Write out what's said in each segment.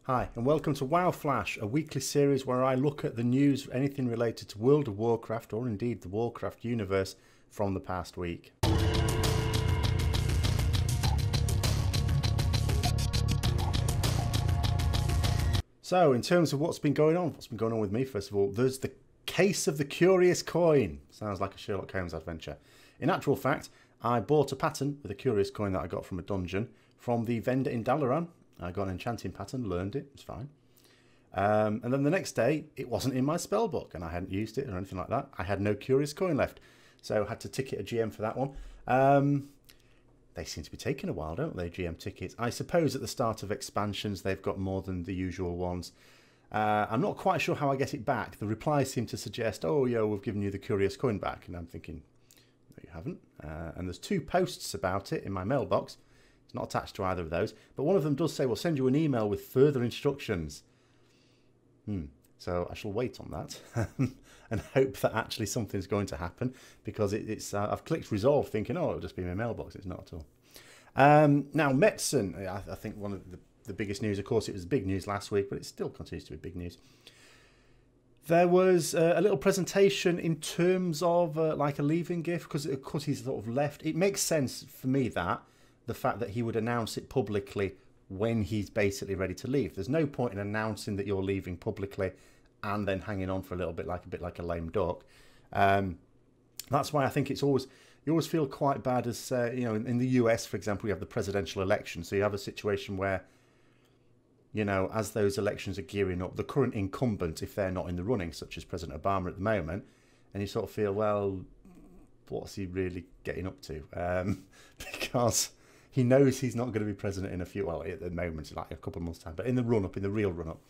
Hi, and welcome to WoW Flash, a weekly series where I look at the news, anything related to World of Warcraft, or indeed the Warcraft universe, from the past week. So, in terms of what's been going on with me, first of all, there's the case of the curious coin. Sounds like a Sherlock Holmes adventure. In actual fact, I bought a pattern with a curious coin that I got from a dungeon from the vendor in Dalaran. I got an enchanting pattern, learned it, it's fine. And then the next day, it wasn't in my spell book, and I hadn't used it or anything like that. I had no curious coin left, so I had to ticket a GM for that one. They seem to be taking a while, don't they, GM tickets? I suppose at the start of expansions, they've got more than the usual ones. I'm not quite sure how I get it back. The replies seem to suggest, oh, yeah, we've given you the curious coin back. And I'm thinking, no, you haven't. And there's 2 posts about it in my mailbox. It's not attached to either of those. But one of them does say, we'll send you an email with further instructions. So I shall wait on that and hope that actually something's going to happen, because I've clicked resolve thinking, oh, it'll just be in my mailbox. It's not at all. Now, Metzen, I think one of the biggest news, of course, it was big news last week, but it still continues to be big news. There was a little presentation in terms of like a leaving gift, because of course he's sort of left. It makes sense for me that the fact that he would announce it publicly when he's basically ready to leave. There's no point in announcing that you're leaving publicly and then hanging on for a bit like a lame duck. That's why I think you always feel quite bad as in the US, for example, you have the presidential election, so you have a situation where, as those elections are gearing up, the current incumbent, if they're not in the running, such as President Obama at the moment, and you sort of feel, well, what's he really getting up to? Because he knows he's not going to be president in at the moment, it's like a couple of months' time, but in the real run-up,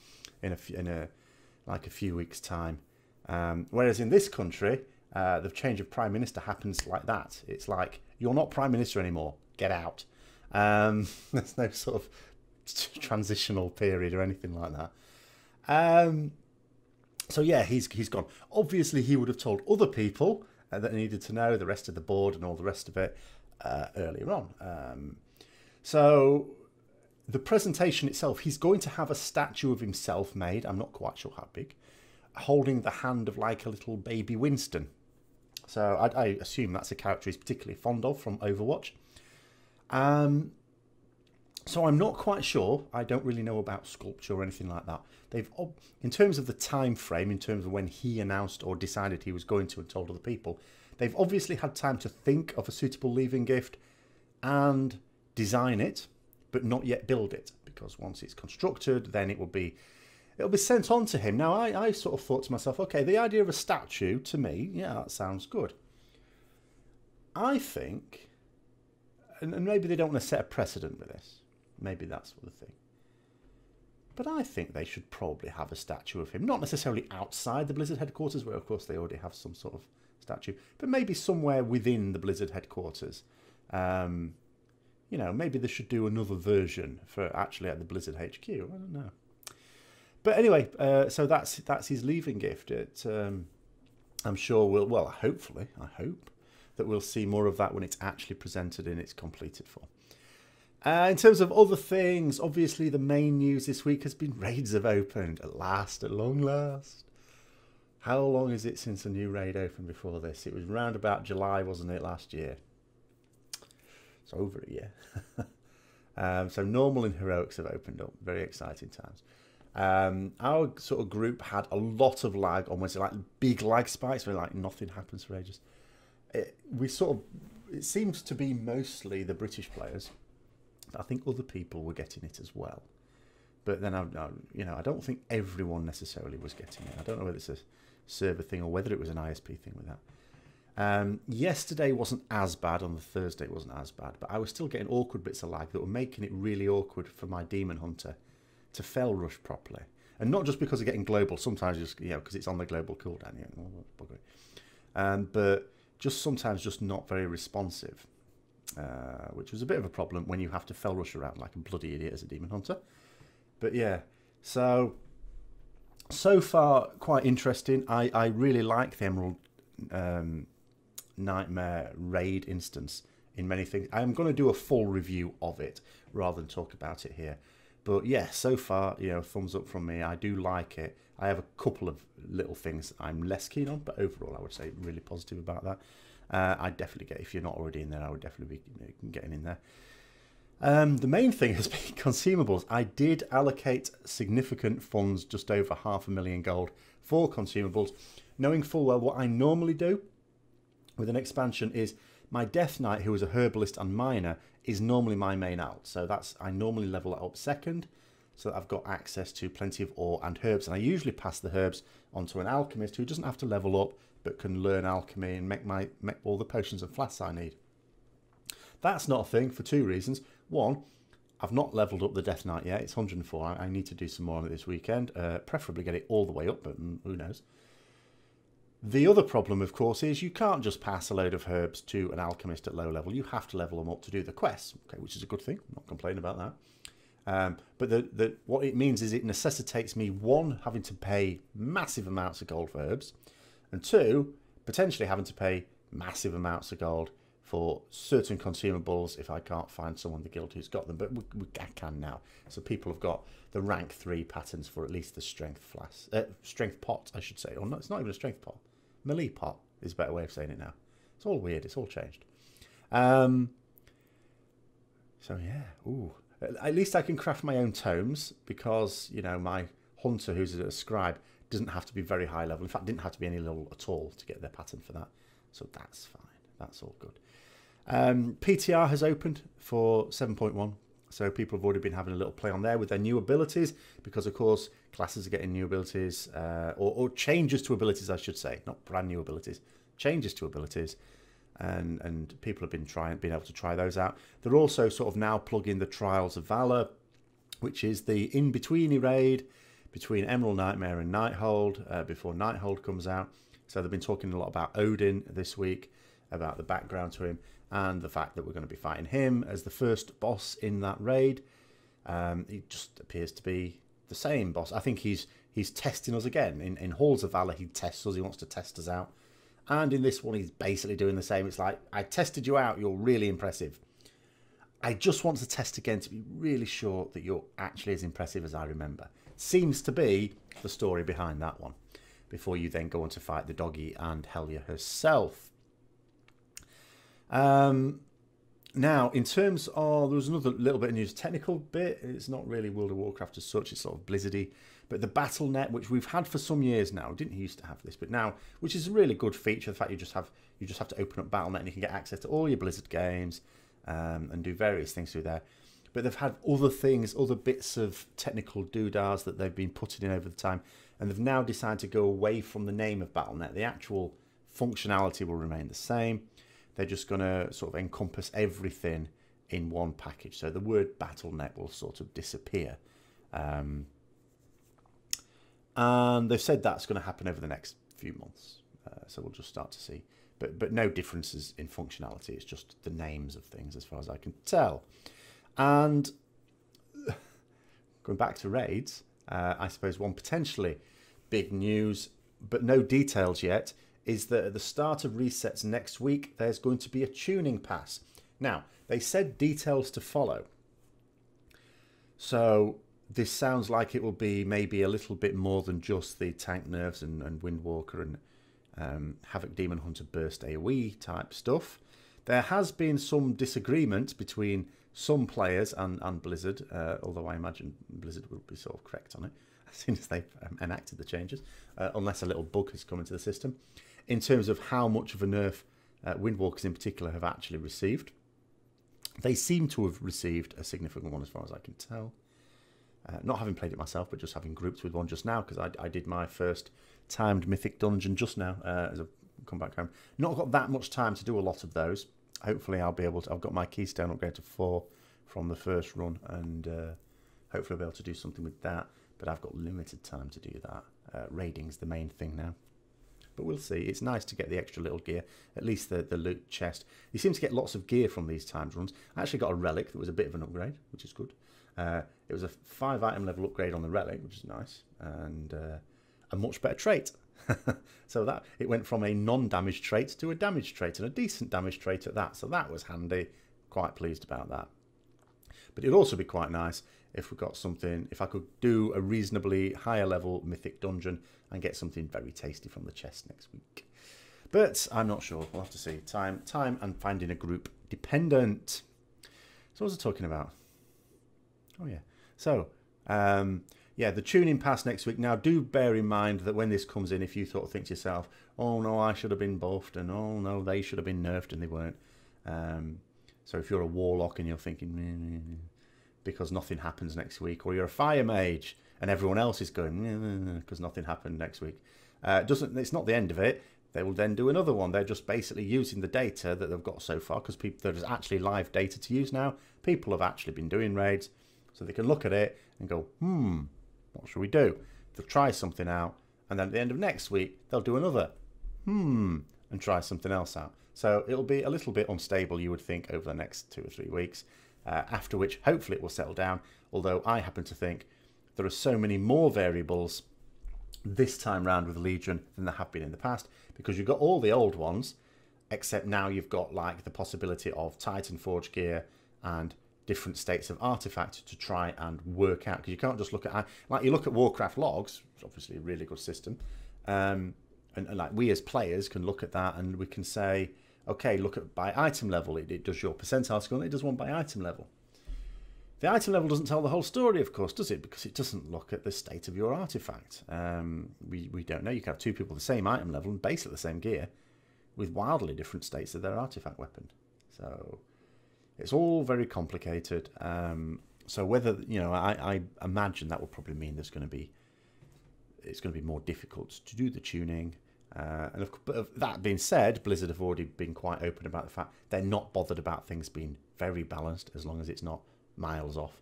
in a few weeks' time. Whereas in this country, the change of prime minister happens like that. It's like, you're not prime minister anymore, get out. There's no sort of transitional period or anything like that. So yeah, he's gone. Obviously, he would have told other people that needed to know, the rest of the board and all the rest of it, earlier on. So the presentation itself, he's going to have a statue of himself made, I'm not quite sure how big, holding the hand of like a little baby Winston. So I assume that's a character he's particularly fond of from Overwatch. So I'm not quite sure. I don't really know about sculpture or anything like that. In terms of the time frame, in terms of when he announced or decided he was going to and told other people, they've obviously had time to think of a suitable leaving gift and design it, but not yet build it, because once it's constructed, then it'll be sent on to him. Now, I sort of thought to myself, okay, the idea of a statue, to me, yeah, that sounds good. I think, and maybe they don't want to set a precedent with this, maybe that's the thing, but I think they should probably have a statue of him, not necessarily outside the Blizzard headquarters, where of course they already have some sort of statue, but maybe somewhere within the Blizzard headquarters. Maybe they should do another version for actually at the Blizzard HQ. I don't know. But anyway, so that's his leaving gift. I'm sure hopefully, I hope that we'll see more of that when it's actually presented in its completed form. In terms of other things, obviously the main news this week has been raids have opened at long last. How long is it since a new raid opened before this? It was around about July, wasn't it, last year? It's over a year. So normal and heroics have opened up. Very exciting times. Our sort of group had a lot of lag on Wednesday, like big lag spikes where like nothing happens for ages. It seems to be mostly the British players. I think other people were getting it as well. But then I don't think everyone necessarily was getting it. I don't know whether it's a server thing or whether it was an ISP thing with that. Yesterday wasn't as bad, on the Thursday it wasn't as bad, but I was still getting awkward bits of lag that were making it really awkward for my Demon Hunter to fell rush properly. And not just because of getting global, sometimes just, because it's on the global cooldown, but just sometimes just not very responsive, which was a bit of a problem when you have to fell rush around like a bloody idiot as a Demon Hunter. But yeah, so far quite interesting. I really like the Emerald Nightmare raid instance in many things. I'm going to do a full review of it rather than talk about it here. But yeah, so far, you know, thumbs up from me. I do like it. I have a couple of little things I'm less keen on, but overall, I would say really positive about that. I'd definitely get, if you're not already in there, I would definitely be getting in there. The main thing has been consumables. I did allocate significant funds, just over 500,000 gold, for consumables, knowing full well what I normally do with an expansion is my Death Knight, who is a herbalist and miner, is normally my main alt. So I normally level it up second, so that I've got access to plenty of ore and herbs. And I usually pass the herbs onto an alchemist who doesn't have to level up, but can learn alchemy and make all the potions and flasks I need. That's not a thing for two reasons. One, I've not leveled up the Death Knight yet. It's 104. I need to do some more on it this weekend. Preferably get it all the way up, but who knows. The other problem, of course, is you can't just pass a load of herbs to an alchemist at low level. You have to level them up to do the quests, okay, which is a good thing. I'm not complaining about that. But what it means is it necessitates me, one, having to pay massive amounts of gold for herbs, and two, potentially having to pay massive amounts of gold for certain consumables if I can't find someone in the guild who's got them. But I can now. So people have got the rank 3 patterns for at least the strength flask, strength pot, I should say. Or no, it's not even a strength pot. Melee pot is a better way of saying it now. It's all weird. It's all changed. So yeah, ooh. At least I can craft my own tomes because, you know, my hunter, who's a scribe, doesn't have to be very high level. In fact, didn't have to be any level at all to get their pattern for that. So that's fine. That's all good. PTR has opened for 7.1. So people have already been having a little play on there with their new abilities because, of course, classes are getting new abilities or changes to abilities, I should say. Not brand new abilities. Changes to abilities. And people have been able to try those out. They're also sort of now plugging the Trials of Valor, which is the in-betweeny raid between Emerald Nightmare and Nighthold before Nighthold comes out. So they've been talking a lot about Odin this week, about the background to him, and the fact that we're going to be fighting him as the first boss in that raid. He just appears to be the same boss. I think he's testing us again. In Halls of Valor, he tests us. He wants to test us out. And in this one, he's basically doing the same. It's like, I tested you out. You're really impressive. I just want to test again to be really sure that you're actually as impressive as I remember. Seems to be the story behind that one. Before you then go on to fight the doggy and Helya herself. Now, in terms of, there was another little bit of news, technical bit. It's not really World of Warcraft as such. It's sort of Blizzardy. But the Battle.net, which we've had for some years now, didn't used to have this, but now, which is a really good feature. The fact you just have to open up Battle.net and you can get access to all your Blizzard games and do various things through there. But they've had other things, other bits of technical doodahs that they've been putting in over the time, and they've now decided to go away from the name of Battle.net. The actual functionality will remain the same. They're just going to sort of encompass everything in one package. So the word Battle.net will sort of disappear. And they've said that's going to happen over the next few months. So we'll just start to see. But no differences in functionality. It's just the names of things as far as I can tell. And going back to raids, I suppose one potentially big news, but no details yet, is that at the start of resets next week, there's going to be a tuning pass. Now, they said details to follow. So this sounds like it will be maybe a little bit more than just the tank nerfs and Windwalker and Havoc Demon Hunter Burst AoE type stuff. There has been some disagreement between some players and Blizzard, although I imagine Blizzard will be sort of correct on it as soon as they've enacted the changes, unless a little bug has come into the system, in terms of how much of a nerf Windwalkers in particular have actually received. They seem to have received a significant one as far as I can tell. Not having played it myself, but just having grouped with one just now, because I did my first timed Mythic Dungeon just now as I've come back home. Not got that much time to do a lot of those. Hopefully I'll be able to, I've got my Keystone upgrade to 4 from the first run, and hopefully I'll be able to do something with that, but I've got limited time to do that. Raiding's the main thing now. But we'll see. It's nice to get the extra little gear, at least the loot chest. You seem to get lots of gear from these times runs. I actually got a relic that was a bit of an upgrade, which is good. It was a 5 item level upgrade on the relic, which is nice, and a much better trait. So that it went from a non-damage trait to a damage trait, and a decent damage trait at that. So that was handy. Quite pleased about that. But it'd also be quite nice if we got something, if I could do a reasonably higher level mythic dungeon and get something very tasty from the chest next week. But I'm not sure. We'll have to see. Time and finding a group dependent. So what was I talking about? Oh yeah. So yeah, the tuning pass next week. Now, do bear in mind that when this comes in, if you sort of think to yourself, oh no, I should have been buffed, and oh no, they should have been nerfed, and they weren't. So if you're a warlock and you're thinking, because nothing happens next week, or you're a fire mage and everyone else is going, because nothing happened next week, it's not the end of it. They will then do another one. They're just basically using the data that they've got so far, because there's actually live data to use now. People have actually been doing raids, so they can look at it and go, what should we do? They'll try something out, and then at the end of next week, they'll do another, and try something else out. So it'll be a little bit unstable, you would think, over the next 2 or 3 weeks, after which hopefully it will settle down, although I happen to think there are so many more variables this time round with Legion than there have been in the past, because you've got all the old ones, except now you've got like the possibility of Titan Forge gear and different states of artifact to try and work out, because you can't just look at, like you look at Warcraft logs, which is obviously a really good system, and like we as players can look at that and we can say, okay, look at by item level, it does your percentile score, and it does one by item level. The item level doesn't tell the whole story, of course, does it? Because it doesn't look at the state of your artifact. We don't know. You can have 2 people with the same item level and basically the same gear with wildly different states of their artifact weapon. So it's all very complicated. So whether, you know, I imagine that will probably mean it's going to be more difficult to do the tuning. But that being said, Blizzard have already been quite open about the fact they're not bothered about things being very balanced as long as it's not miles off,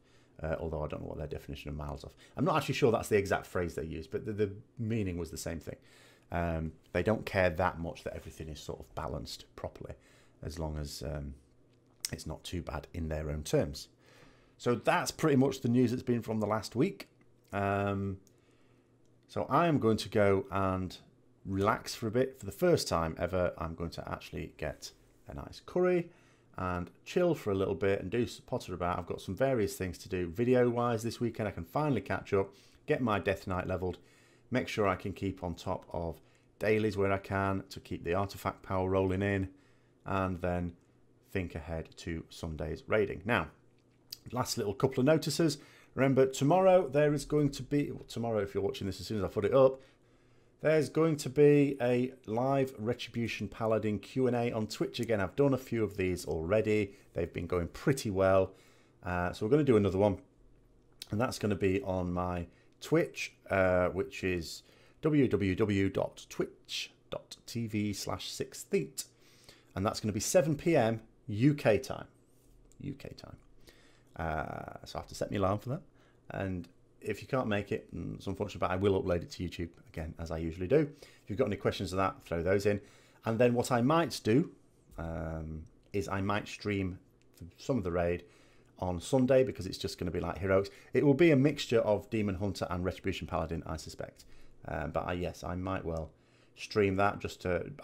although I don't know what their definition of miles off. I'm not actually sure that's the exact phrase they used, but the meaning was the same thing. They don't care that much that everything is sort of balanced properly, as long as it's not too bad in their own terms. So that's pretty much the news that's been from the last week. So I am going to go and relax for a bit. For the first time ever, I'm going to actually get a nice curry and chill for a little bit and do potter about. I've got some various things to do video wise this weekend. I can finally catch up, get my Death Knight leveled, make sure I can keep on top of dailies where I can to keep the artifact power rolling in, and then think ahead to Sunday's raiding. Now, last little couple of notices. Remember, tomorrow there is going to be, well, tomorrow if you're watching this as soon as I put it up, there's going to be a live Retribution Paladin Q&A on Twitch again. I've done a few of these already. They've been going pretty well. So we're going to do another one. And that's going to be on my Twitch, which is www.twitch.tv/6theat. And that's going to be 7 PM UK time. So I have to set my alarm for that. And if you can't make it, it's unfortunate, but I will upload it to YouTube again, as I usually do. If you've got any questions of that, throw those in. And then what I might do is I might stream some of the raid on Sunday, because it's just going to be like heroics. It will be a mixture of Demon Hunter and Retribution Paladin, I suspect. But yes, I might well stream that.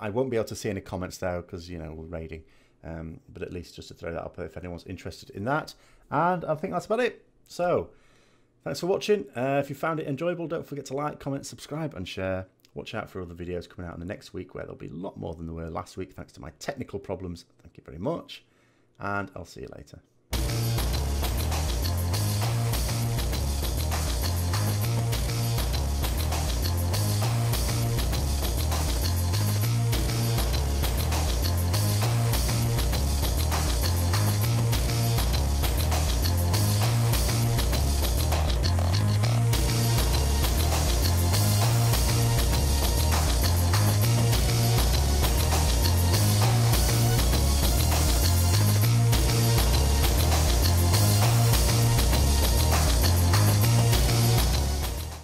I won't be able to see any comments there because, you know, we're raiding. But at least just to throw that up if anyone's interested in that. And I think that's about it. So thanks for watching. If you found it enjoyable, don't forget to like, comment, subscribe and share. Watch out for other videos coming out in the next week, where there'll be a lot more than there were last week thanks to my technical problems. Thank you very much, and I'll see you later.